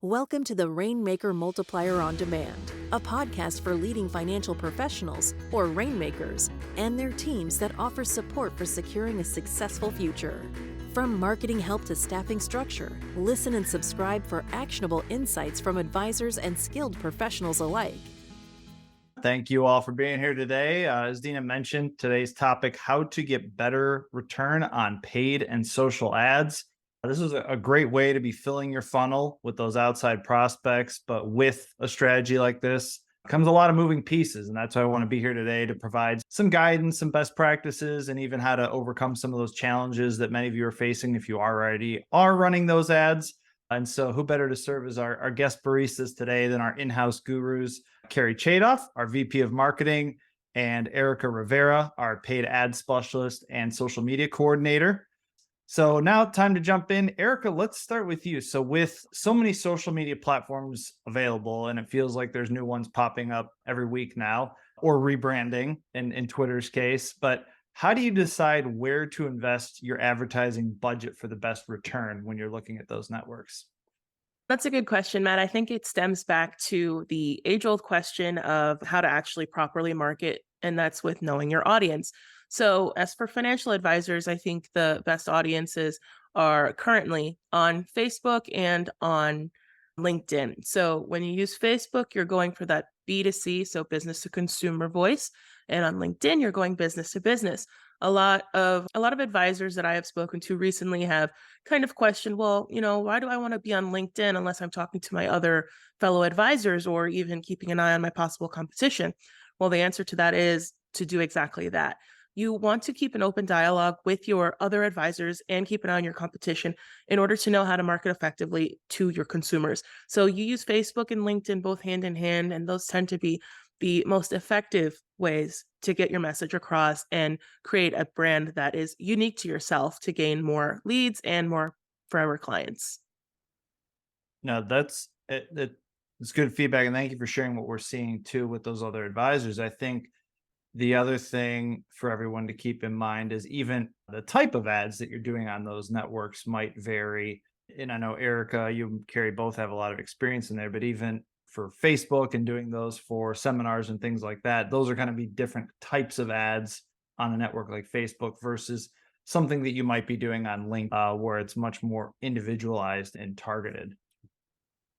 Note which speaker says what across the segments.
Speaker 1: Welcome to the Rainmaker Multiplier on Demand, a podcast for leading financial professionals, or rainmakers, and their teams that offer support for securing a successful future. From marketing help to staffing structure, listen and subscribe for actionable insights from advisors and skilled professionals alike.
Speaker 2: Thank you all for being here today. As Dina mentioned, today's topic, how to get better return on paid and social ads. This is a great way to be filling your funnel with those outside prospects, but with a strategy like this comes a lot of moving pieces. And that's why I want to be here today to provide some guidance, some best practices, and even how to overcome some of those challenges that many of you are facing if you already are running those ads. And so who better to serve as our guest baristas today than our in-house gurus, Carrie Chadoff, our VP of Marketing, and Erica Rivera, our paid ad specialist and social media coordinator. So now time to jump in. Erica, let's start with you. So with so many social media platforms available, and it feels like there's new ones popping up every week now, or rebranding in Twitter's case, but how do you decide where to invest your advertising budget for the best return when you're looking at those networks?
Speaker 3: That's a good question, Matt. I think it stems back to the age-old question of how to actually properly market, and that's with knowing your audience. So as for financial advisors, I think the best audiences are currently on Facebook and on LinkedIn. So when you use Facebook, you're going for that B2C, so business to consumer voice. And on LinkedIn, you're going business to business. A lot of advisors that I have spoken to recently have kind of questioned, well, why do I want to be on LinkedIn unless I'm talking to my other fellow advisors or even keeping an eye on my possible competition? Well, the answer to that is to do exactly that. You want to keep an open dialogue with your other advisors and keep an eye on your competition in order to know how to market effectively to your consumers. So you use Facebook and LinkedIn both hand in hand, and those tend to be the most effective ways to get your message across and create a brand that is unique to yourself to gain more leads and more forever clients.
Speaker 2: No, that's it. It's good feedback. And thank you for sharing what we're seeing too with those other advisors. I think the other thing for everyone to keep in mind is even the type of ads that you're doing on those networks might vary. And I know Erica, you and Carrie both have a lot of experience in there, but even for Facebook and doing those for seminars and things like that, those are going to be different types of ads on a network like Facebook versus something that you might be doing on LinkedIn, where it's much more individualized and targeted.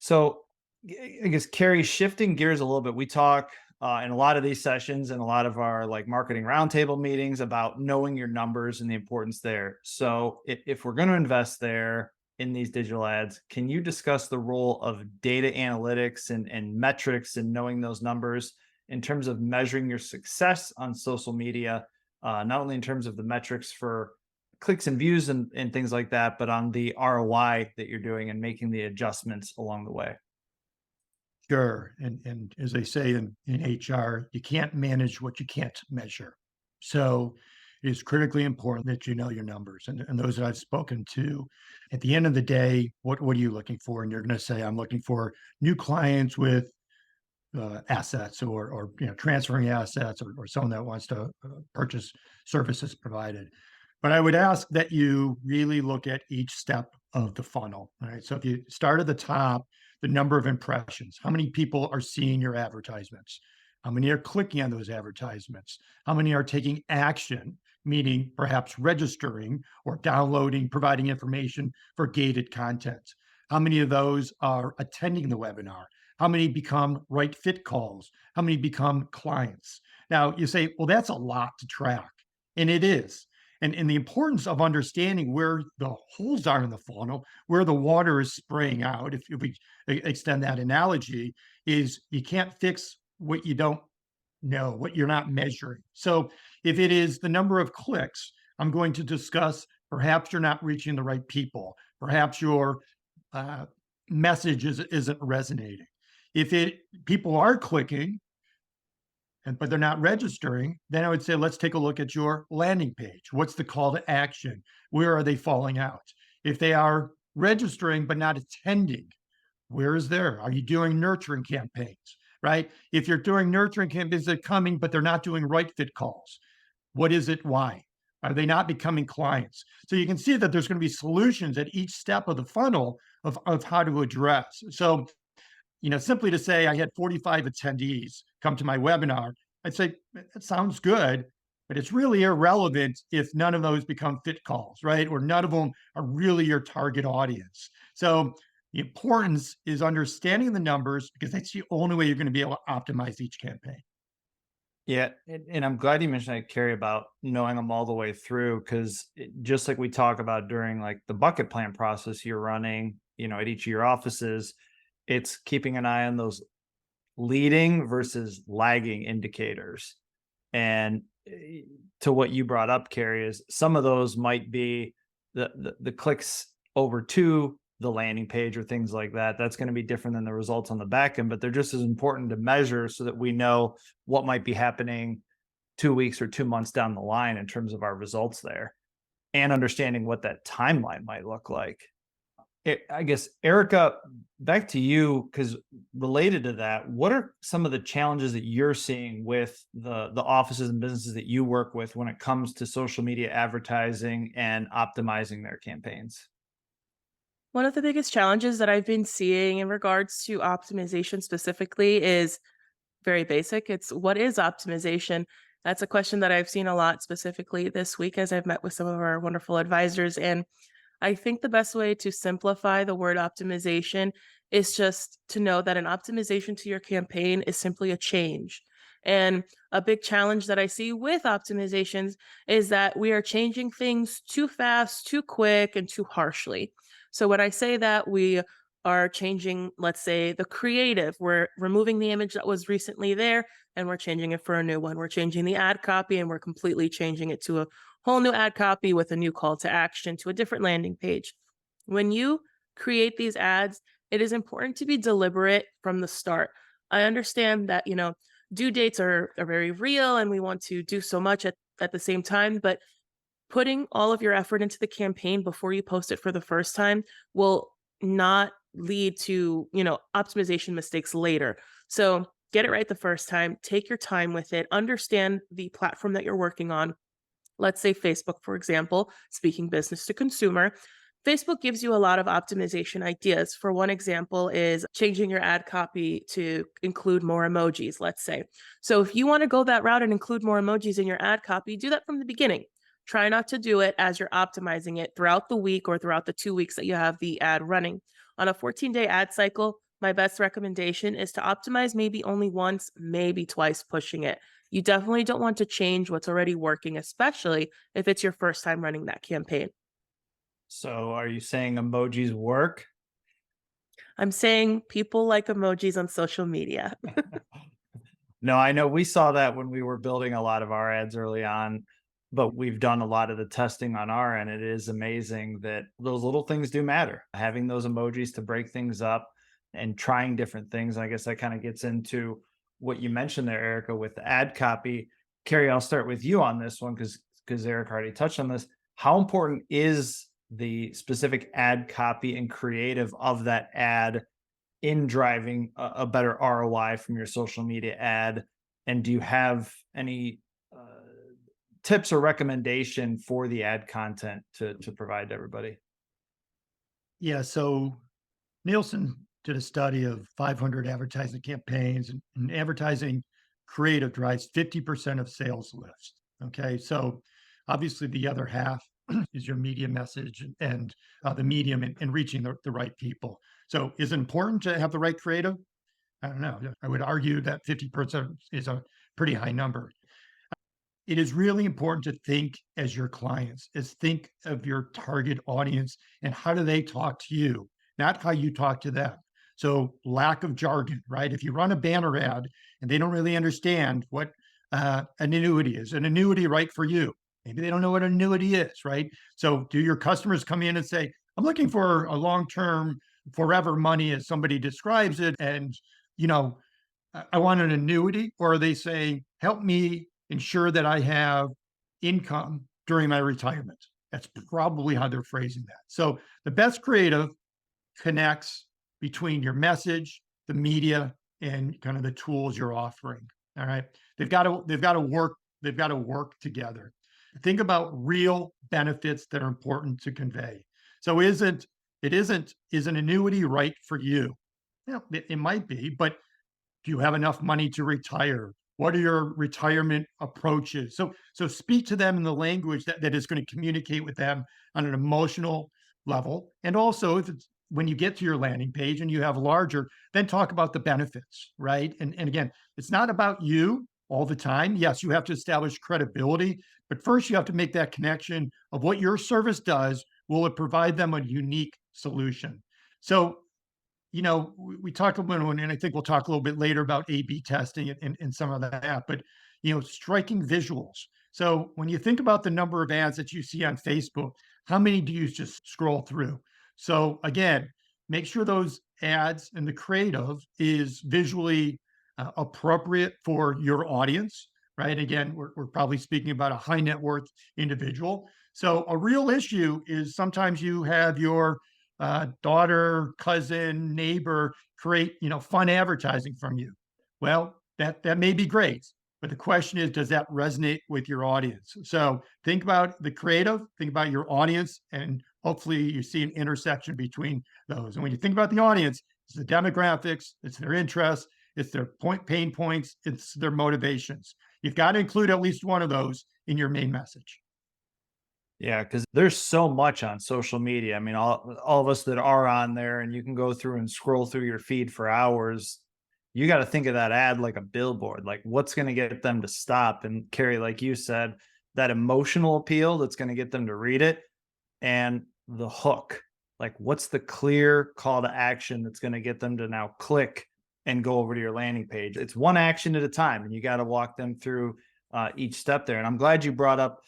Speaker 2: So I guess, Carrie, shifting gears a little bit, we talk in a lot of these sessions and a lot of our like marketing roundtable meetings about knowing your numbers and the importance there. So if we're going to invest there in these digital ads, can you discuss the role of data analytics and metrics and knowing those numbers in terms of measuring your success on social media, not only in terms of the metrics for clicks and views and things like that, but on the ROI that you're doing and making the adjustments along the way?
Speaker 4: Sure. And as they say in HR, you can't manage what you can't measure. So it is critically important that you know your numbers. And those that I've spoken to, at the end of the day, what are you looking for? And you're going to say, I'm looking for new clients with assets or transferring assets or someone that wants to purchase services provided. But I would ask that you really look at each step of the funnel. All right. So if you start at the top, the number of impressions, how many people are seeing your advertisements? How many are clicking on those advertisements? How many are taking action, meaning perhaps registering or downloading, providing information for gated content? How many of those are attending the webinar? How many become right fit calls? How many become clients? Now you say, well, that's a lot to track. And it is. And the importance of understanding where the holes are in the funnel, where the water is spraying out, if we extend that analogy, is you can't fix what you don't know, what you're not measuring. So if it is the number of clicks, I'm going to discuss perhaps you're not reaching the right people. Perhaps your message isn't resonating. If people are clicking, but they're not registering, then I would say, let's take a look at your landing page. What's the call to action? Where are they falling out? If they are registering but not attending, where is there? Are you doing nurturing campaigns, right? If you're doing nurturing campaigns, they're coming, but they're not doing right fit calls. What is it? Why? Are they not becoming clients? So you can see that there's going to be solutions at each step of the funnel of how to address. So, simply to say I had 45 attendees come to my webinar, I'd say that sounds good, but it's really irrelevant if none of those become fit calls, right? Or none of them are really your target audience. So the importance is understanding the numbers, because that's the only way you're going to be able to optimize each campaign.
Speaker 2: Yeah, and I'm glad you mentioned that, Carrie, about knowing them all the way through, because just like we talk about during like the bucket plan process you're running, at each of your offices, it's keeping an eye on those leading versus lagging indicators. And to what you brought up, Carrie, is some of those might be the clicks over to the landing page or things like that. That's going to be different than the results on the back end, but they're just as important to measure so that we know what might be happening 2 weeks or 2 months down the line in terms of our results there, and understanding what that timeline might look like. I guess, Erica, back to you, because related to that, what are some of the challenges that you're seeing with the offices and businesses that you work with when it comes to social media advertising and optimizing their campaigns?
Speaker 3: One of the biggest challenges that I've been seeing in regards to optimization specifically is very basic. It's, what is optimization? That's a question that I've seen a lot specifically this week as I've met with some of our wonderful advisors. And I think the best way to simplify the word optimization is just to know that an optimization to your campaign is simply a change. And a big challenge that I see with optimizations is that we are changing things too fast, too quick, and too harshly. So when I say that we are changing, let's say, the creative, we're removing the image that was recently there and we're changing it for a new one. We're changing the ad copy and we're completely changing it to a whole new ad copy with a new call to action to a different landing page. When you create these ads, it is important to be deliberate from the start. I understand that, due dates are very real and we want to do so much at the same time, but putting all of your effort into the campaign before you post it for the first time will not lead to, optimization mistakes later. So get it right the first time, take your time with it, understand the platform that you're working on. Let's say Facebook, for example, speaking business to consumer. Facebook gives you a lot of optimization ideas. For one example is changing your ad copy to include more emojis, let's say. So if you want to go that route and include more emojis in your ad copy, do that from the beginning. Try not to do it as you're optimizing it throughout the week or throughout the 2 weeks that you have the ad running. On a 14-day ad cycle, my best recommendation is to optimize maybe only once, maybe twice pushing it. You definitely don't want to change what's already working, especially if it's your first time running that campaign.
Speaker 2: So are you saying emojis work?
Speaker 3: I'm saying people like emojis on social media.
Speaker 2: No, I know we saw that when we were building a lot of our ads early on, but we've done a lot of the testing on our end. It is amazing that those little things do matter. Having those emojis to break things up and trying different things. I guess that kind of gets into what you mentioned there, Erica, with the ad copy. Carrie, I'll start with you on this one because Eric already touched on this. How important is the specific ad copy and creative of that ad in driving a better ROI from your social media ad? And do you have any tips or recommendation for the ad content to provide to everybody?
Speaker 4: Yeah, so Nielsen did a study of 500 advertising campaigns, and advertising creative drives 50% of sales lifts. Okay, so obviously the other half is your media message and the medium and reaching the right people. So is it important to have the right creative? I don't know. I would argue that 50% is a pretty high number. It is really important to think as your clients, is think of your target audience and how do they talk to you, not how you talk to them. So lack of jargon, right? If you run a banner ad and they don't really understand what an annuity is, an annuity right for you, maybe they don't know what an annuity is, right? So do your customers come in and say, I'm looking for a long-term forever money as somebody describes it, and I want an annuity? Or are they saying, help me ensure that I have income during my retirement? That's probably how they're phrasing that. So the best creative connects between your message, the media, and kind of the tools you're offering. All right. They've got to work together. Think about real benefits that are important to convey. So is an annuity right for you? Yeah, it might be, but do you have enough money to retire? What are your retirement approaches? So speak to them in the language that is going to communicate with them on an emotional level. And also, if it's when you get to your landing page and you have larger, then talk about the benefits, right? And again, it's not about you all the time. Yes, you have to establish credibility, but first you have to make that connection of what your service does. Will it provide them a unique solution? So we talked a little, and I think we'll talk a little bit later about A/B testing and some of that, but striking visuals. So when you think about the number of ads that you see on Facebook, how many do you just scroll through? So again, make sure those ads and the creative is visually appropriate for your audience, right? Again, we're probably speaking about a high net worth individual. So a real issue is sometimes you have your daughter, cousin, neighbor create, fun advertising from you. Well, that may be great, but the question is, does that resonate with your audience? So think about the creative, think about your audience, and hopefully you see an intersection between those. And when you think about the audience, it's the demographics, it's their interests, it's their pain points, it's their motivations. You've got to include at least one of those in your main message.
Speaker 2: Yeah, because there's so much on social media. I mean, all of us that are on there, and you can go through and scroll through your feed for hours. You got to think of that ad like a billboard. Like, what's going to get them to stop and carry, like you said, that emotional appeal that's going to get them to read it, and the hook. Like, what's the clear call to action that's going to get them to now click and go over to your landing page? It's one action at a time, and you got to walk them through each step there. And I'm glad you brought up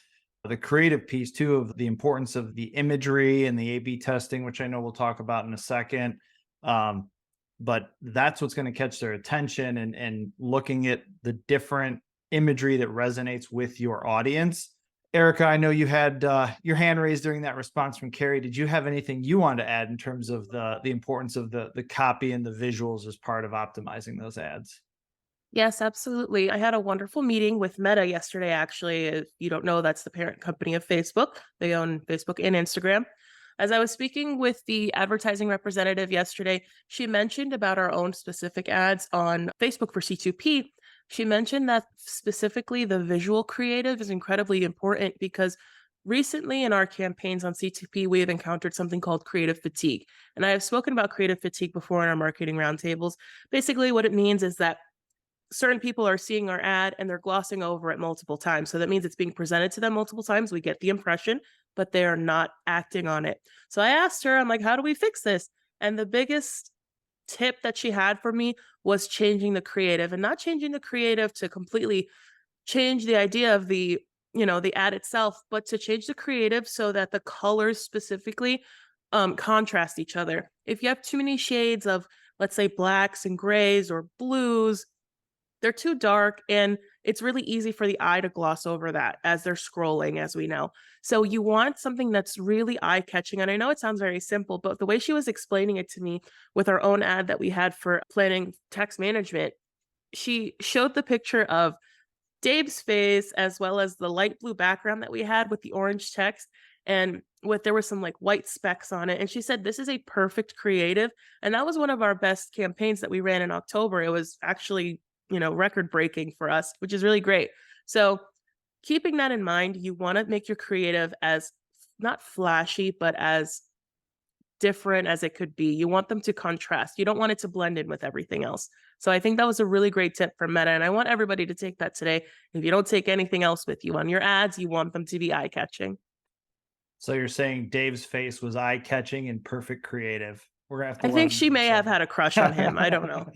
Speaker 2: the creative piece too, of the importance of the imagery and the A/B testing, which I know we'll talk about in a second. But that's what's going to catch their attention, and looking at the different imagery that resonates with your audience. Erica, I know you had your hand raised during that response from Carrie. Did you have anything you wanted to add in terms of the importance of the copy and the visuals as part of optimizing those ads?
Speaker 3: Yes, absolutely. I had a wonderful meeting with Meta yesterday, actually. If you don't know, that's the parent company of Facebook. They own Facebook and Instagram. As I was speaking with the advertising representative yesterday, she mentioned about our own specific ads on Facebook for C2P. She mentioned that specifically the visual creative is incredibly important because recently in our campaigns on C2P, we have encountered something called creative fatigue. And I have spoken about creative fatigue before in our marketing roundtables. Basically, what it means is that certain people are seeing our ad and they're glossing over it multiple times. So that means it's being presented to them multiple times. We get the impression, but they are not acting on it. So I asked her, I'm like, how do we fix this? And the biggest tip that she had for me was changing the creative, and not changing the creative to completely change the idea of the ad itself, but to change the creative so that the colors specifically contrast each other. If you have too many shades of, let's say, blacks and grays or blues, they're too dark, and it's really easy for the eye to gloss over that as they're scrolling, as we know. So you want something that's really eye-catching. And I know it sounds very simple, but the way she was explaining it to me with our own ad that we had for planning text management, she showed the picture of Dave's face as well as the light blue background that we had with the orange text, and there was some like white specks on it. And she said, this is a perfect creative. And that was one of our best campaigns that we ran in October. It was actually record breaking for us, which is really great. So keeping that in mind, you want to make your creative as not flashy, but as different as it could be. You want them to contrast. You don't want it to blend in with everything else. So I think that was a really great tip from Meta. And I want everybody to take that today. If you don't take anything else with you on your ads, you want them to be eye-catching.
Speaker 2: So you're saying Dave's face was eye-catching and perfect creative. We're gonna have to
Speaker 3: I think she may have had a crush on him. I don't know.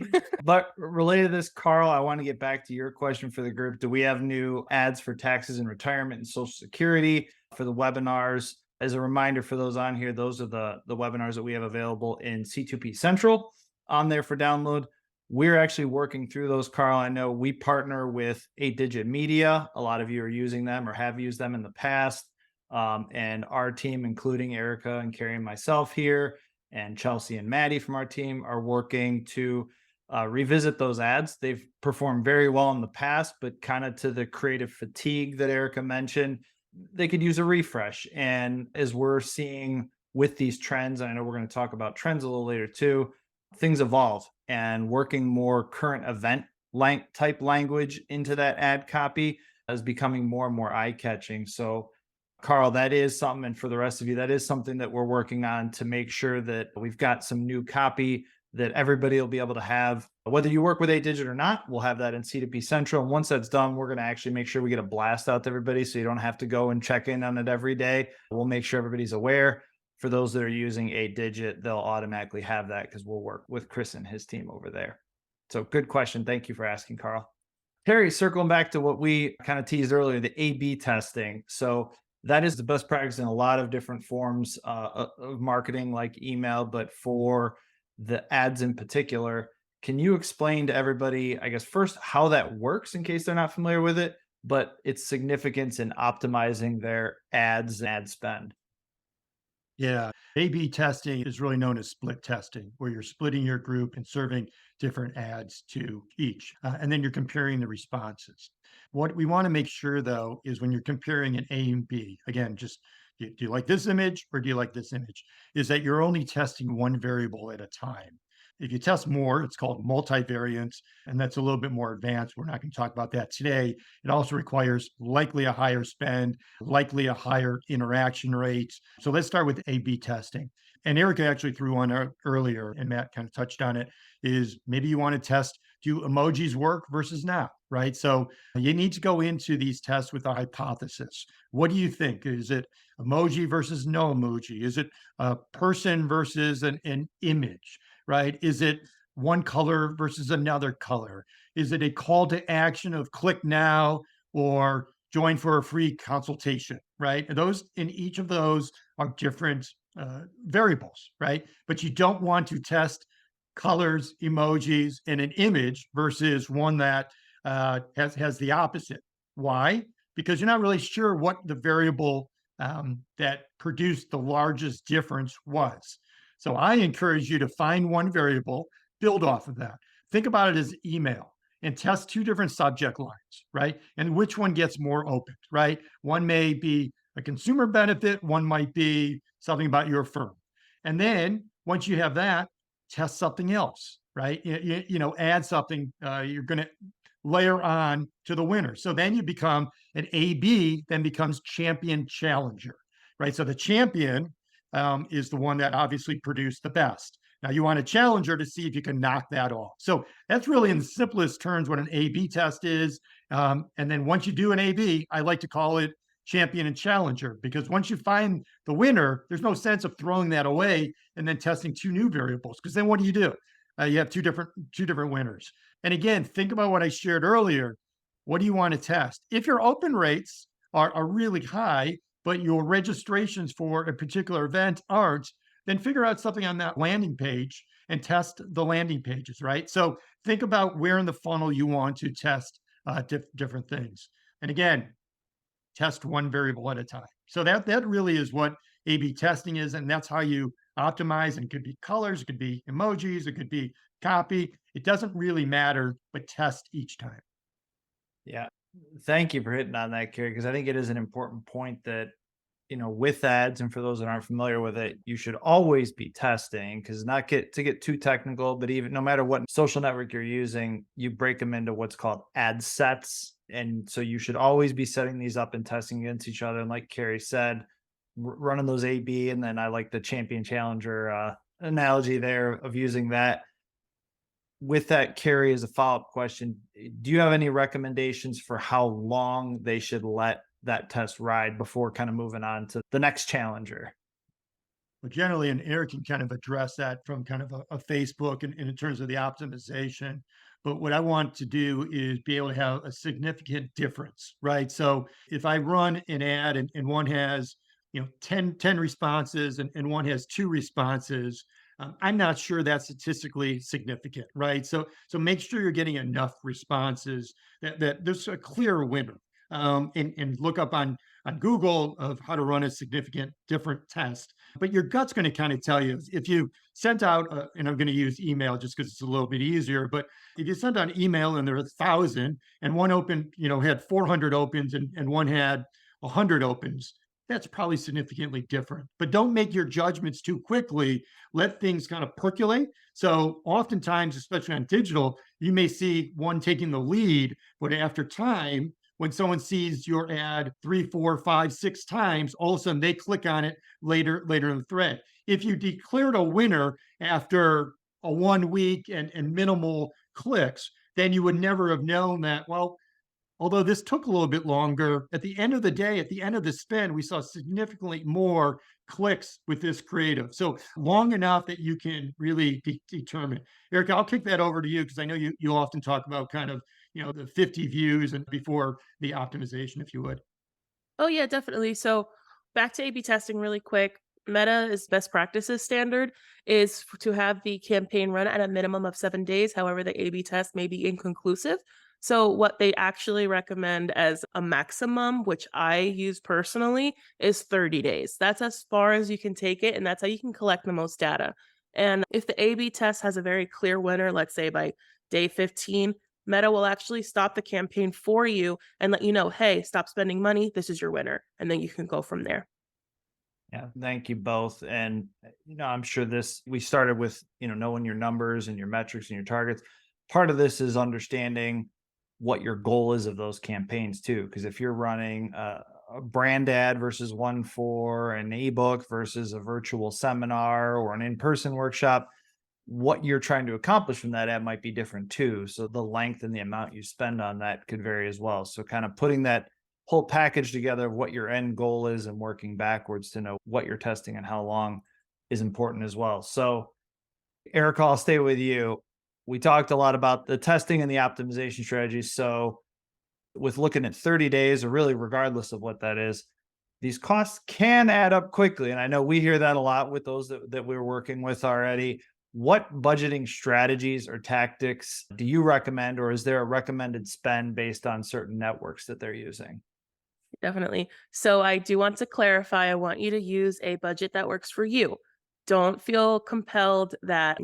Speaker 2: But related to this, Carl, I want to get back to your question for the group. Do we have new ads for taxes and retirement and Social Security for the webinars? As a reminder for those on here, those are the webinars that we have available in C2P Central on there for download. We're actually working through those, Carl. I know we partner with 8-Digit Media. A lot of you are using them or have used them in the past. And our team, including Erica and Carrie and myself here, and Chelsea and Maddie from our team, are working to revisit those ads. They've performed very well in the past, but kind of to the creative fatigue that Erica mentioned, they could use a refresh. And as we're seeing with these trends, I know we're going to talk about trends a little later too, things evolve, and working more current event type language into that ad copy is becoming more and more eye catching. So, Carl, that is something, and for the rest of you, that is something that we're working on to make sure that we've got some new copy that everybody will be able to have. Whether you work with 8-digit or not, we'll have that in C2P Central. And once that's done, we're going to actually make sure we get a blast out to everybody so you don't have to go and check in on it every day. We'll make sure everybody's aware. For those that are using 8-digit, they'll automatically have that because we'll work with Chris and his team over there. So good question. Thank you for asking, Carl. Terry, circling back to what we kind of teased earlier, the A/B testing. So that is the best practice in a lot of different forms of marketing, like email, but for the ads in particular, can you explain to everybody, I guess, first how that works in case they're not familiar with it, but its significance in optimizing their ads and ad spend?
Speaker 4: Yeah. A/B testing is really known as split testing, where you're splitting your group and serving different ads to each. And then you're comparing the responses. What we want to make sure, though, is when you're comparing an A and B, again, just do you like this image or do you like this image? Is that you're only testing one variable at a time. If you test more, it's called multivariance, and that's a little bit more advanced. We're not going to talk about that today. It also requires likely a higher spend, likely a higher interaction rate. So let's start with A/B testing. And Erica actually threw one earlier, and Matt kind of touched on it, is maybe you want to test, do emojis work versus not, right? So you need to go into these tests with a hypothesis. What do you think? Is it emoji versus no emoji? Is it a person versus an image, right? Is it one color versus another color? Is it a call to action of click now or join for a free consultation, right? And those, in each of those, are different variables, right? But you don't want to test colors, emojis, and an image versus one that has the opposite. Why? Because you're not really sure what the variable that produced the largest difference was. So I encourage you to find one variable, build off of that. Think about it as email and test two different subject lines, right? And which one gets more opened, right? One may be a consumer benefit, one might be something about your firm. And then once you have that, test something else, right? Add something you're going to layer on to the winner. So then you become an AB, then becomes champion challenger, right? So the champion is the one that obviously produced the best. Now you want a challenger to see if you can knock that off. So that's really in the simplest terms what an A/B test is. And then once you do an A/B, I like to call it champion and challenger, because once you find the winner, there's no sense of throwing that away and then testing two new variables, because then what do? You have two different winners. And again, think about what I shared earlier. What do you want to test? If your open rates are really high, but your registrations for a particular event aren't, then figure out something on that landing page and test the landing pages, right? So think about where in the funnel you want to test different things. And again, test one variable at a time. So that really is what A/B testing is, and that's how you optimize. And it could be colors, it could be emojis, it could be copy. It doesn't really matter, but test each time.
Speaker 2: Yeah. Thank you for hitting on that, Kerry, because I think it is an important point that, with ads, and for those that aren't familiar with it, you should always be testing, because not get too technical, but even no matter what social network you're using, you break them into what's called ad sets. And so you should always be setting these up and testing against each other. And like Kerry said, running those A/B, and then I like the champion challenger analogy there of using that. With that, Kerry, as a follow-up question, do you have any recommendations for how long they should let that test ride before kind of moving on to the next challenger?
Speaker 4: But generally, and Eric can kind of address that from kind of a Facebook and in terms of the optimization. But what I want to do is be able to have a significant difference, right? So if I run an ad and one has 10 responses and one has 2 responses, I'm not sure that's statistically significant, right? So make sure you're getting enough responses that there's a clear winner. And look up on Google of how to run a significant different test. But your gut's going to kind of tell you if you sent out, and I'm going to use email just because it's a little bit easier, but if you sent out email and there are 1,000 and one open, had 400 opens and one had 100 opens, that's probably significantly different. But don't make your judgments too quickly. Let things kind of percolate. So oftentimes, especially on digital, you may see one taking the lead, but after time, when someone sees your ad 3, 4, 5, 6 times, all of a sudden they click on it later in the thread. If you declared a winner after a 1 week and minimal clicks, then you would never have known that, well, although this took a little bit longer, at the end of the day, at the end of the spend, we saw significantly more clicks with this creative. So long enough that you can really determine. Erica, I'll kick that over to you because I know you often talk about kind of, the 50 views and before the optimization, if you would.
Speaker 3: Oh, yeah, definitely. So back to A/B testing really quick. Meta's best practices standard is to have the campaign run at a minimum of 7 days. However, the A/B test may be inconclusive. So what they actually recommend as a maximum, which I use personally, is 30 days. That's as far as you can take it, and that's how you can collect the most data. And if the A/B test has a very clear winner, let's say by day 15, Meta will actually stop the campaign for you and let you know, hey, stop spending money. This is your winner. And then you can go from there.
Speaker 2: Yeah, thank you both. And I'm sure we started with, knowing your numbers and your metrics and your targets. Part of this is understanding what your goal is of those campaigns too. Because if you're running a brand ad versus one for an ebook versus a virtual seminar or an in-person workshop, what you're trying to accomplish from that ad might be different too. So the length and the amount you spend on that could vary as well. So kind of putting that whole package together of what your end goal is and working backwards to know what you're testing and how long is important as well. So Eric, I'll stay with you. We talked a lot about the testing and the optimization strategies. So with looking at 30 days, or really regardless of what that is, these costs can add up quickly. And I know we hear that a lot with those that we're working with already. What budgeting strategies or tactics do you recommend, or is there a recommended spend based on certain networks that they're using?
Speaker 3: Definitely. So I do want to clarify, I want you to use a budget that works for you. Don't feel compelled that,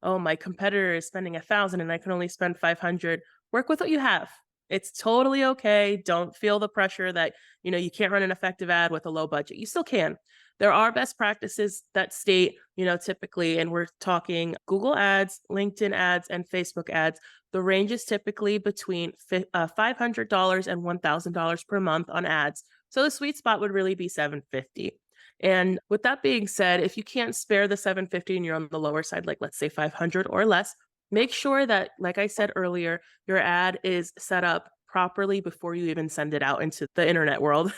Speaker 3: oh, my competitor is spending 1,000 and I can only spend 500. Work with what you have. It's totally okay. Don't feel the pressure that, you can't run an effective ad with a low budget. You still can. There are best practices that state, typically, and we're talking Google ads, LinkedIn ads, and Facebook ads. The range is typically between $500 and $1,000 per month on ads. So the sweet spot would really be $750. And with that being said, if you can't spare the $750 and you're on the lower side, like let's say $500 or less, make sure that, like I said earlier, your ad is set up properly before you even send it out into the internet world.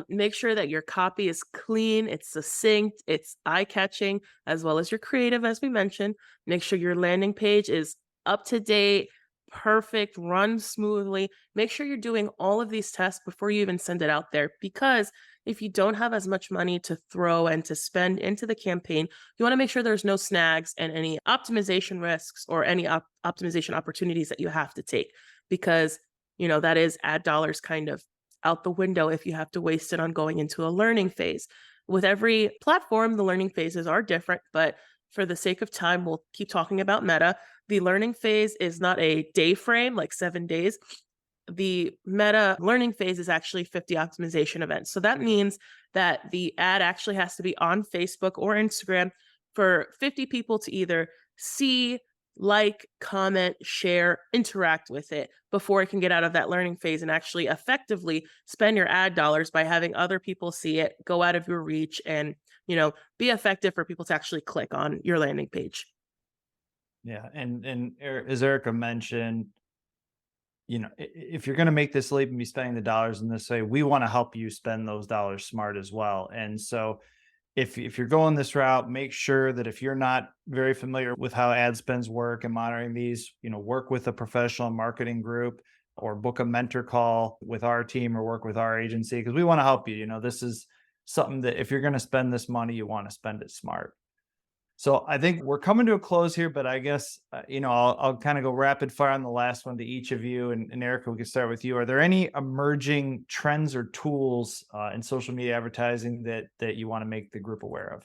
Speaker 3: Make sure that your copy is clean, it's succinct, it's eye-catching, as well as your creative, as we mentioned. Make sure your landing page is up to date, perfect, run smoothly. Make sure you're doing all of these tests before you even send it out there, because if you don't have as much money to throw and to spend into the campaign, you want to make sure there's no snags and any optimization risks or any optimization opportunities that you have to take, because that is ad dollars kind of out the window if you have to waste it on going into a learning phase. With every platform, the learning phases are different, but for the sake of time, we'll keep talking about Meta. The learning phase is not a day frame, like 7 days. The Meta learning phase is actually 50 optimization events. So that means that the ad actually has to be on Facebook or Instagram for 50 people to either see, like, comment, share, interact with it before it can get out of that learning phase and actually effectively spend your ad dollars by having other people see it, go out of your reach, and, be effective for people to actually click on your landing page.
Speaker 2: Yeah. And as Erica mentioned, if you're going to make this leap and be spending the dollars in this way, we want to help you spend those dollars smart as well. And so if you're going this route, make sure that if you're not very familiar with how ad spends work and monitoring these, work with a professional marketing group or book a mentor call with our team or work with our agency, because we want to help you. This is something that if you're going to spend this money, you want to spend it smart. So I think we're coming to a close here, but I guess, I'll kind of go rapid fire on the last one to each of you. And Erica, we can start with you. Are there any emerging trends or tools in social media advertising that you want to make the group aware of?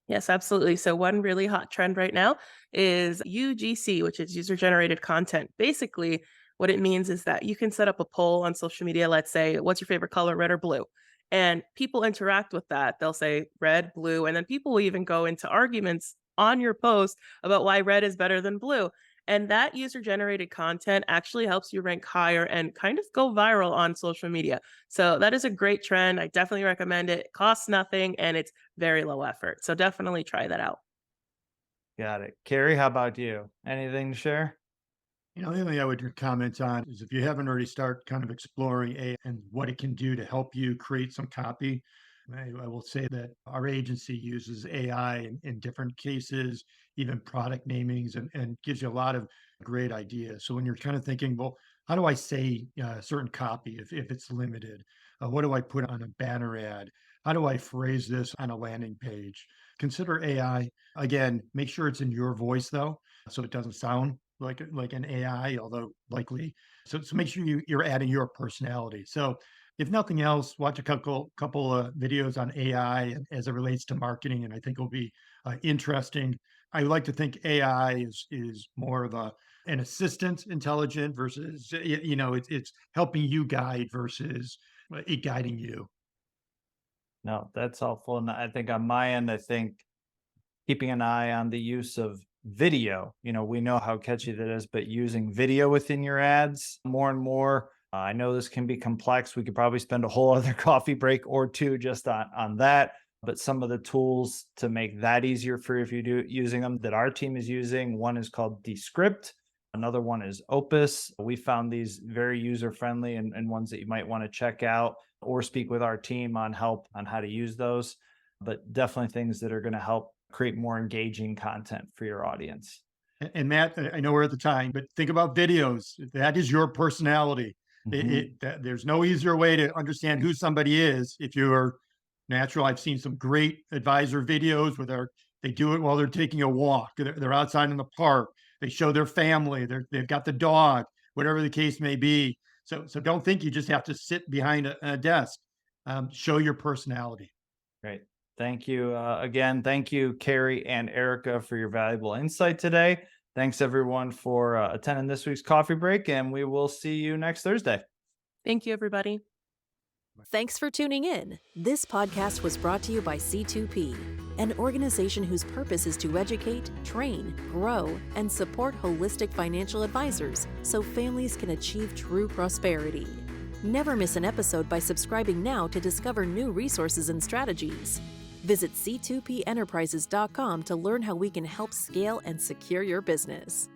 Speaker 3: Yes, absolutely. So one really hot trend right now is UGC, which is user generated content. Basically, What it means is that you can set up a poll on social media. Let's say, what's your favorite color, red or blue? And people interact with that. They'll say red, blue, and then people will even go into arguments on your post about why red is better than blue. And that user generated content actually helps you rank higher and kind of go viral on social media. So that is a great trend. I definitely recommend it. It costs nothing and it's very low effort. So definitely try that out.
Speaker 2: Got it. Carrie, how about you? Anything to share?
Speaker 4: The only thing I would comment on is if you haven't already start kind of exploring AI and what it can do to help you create some copy. I will say that our agency uses AI in different cases, even product namings, and gives you a lot of great ideas. So when you're kind of thinking, well, how do I say certain copy if it's limited? What do I put on a banner ad? How do I phrase this on a landing page? Consider AI. Again, make sure it's in your voice though, so it doesn't sound like an AI, although likely. So make sure you're adding your personality. So if nothing else, watch a couple of videos on AI as it relates to marketing, and I think it'll be interesting. I like to think AI is more of an assistant intelligent versus it's helping you guide versus it guiding you.
Speaker 2: No, that's helpful. And I think on my end, I think keeping an eye on the use of video. We know how catchy that is, but using video within your ads more and more. I know this can be complex. We could probably spend a whole other coffee break or two just on that. But some of the tools to make that easier for you if you do using them that our team is using, one is called Descript. Another one is Opus. We found these very user friendly and ones that you might want to check out or speak with our team on help on how to use those. But definitely things that are going to help create more engaging content for your audience.
Speaker 4: And Matt, I know we're at the time, but think about videos. That is your personality. There's no easier way to understand who somebody is if you're natural. I've seen some great advisor videos where they do it while they're taking a walk. They're outside in the park. They show their family. They've got the dog, whatever the case may be. So don't think you just have to sit behind a desk. Show your personality.
Speaker 2: Great. Thank you again. Thank you, Carrie and Erica, for your valuable insight today. Thanks, everyone, for attending this week's coffee break, and we will see you next Thursday.
Speaker 3: Thank you, everybody.
Speaker 1: Thanks for tuning in. This podcast was brought to you by C2P, an organization whose purpose is to educate, train, grow, and support holistic financial advisors so families can achieve true prosperity. Never miss an episode by subscribing now to discover new resources and strategies. Visit C2PEnterprises.com to learn how we can help scale and secure your business.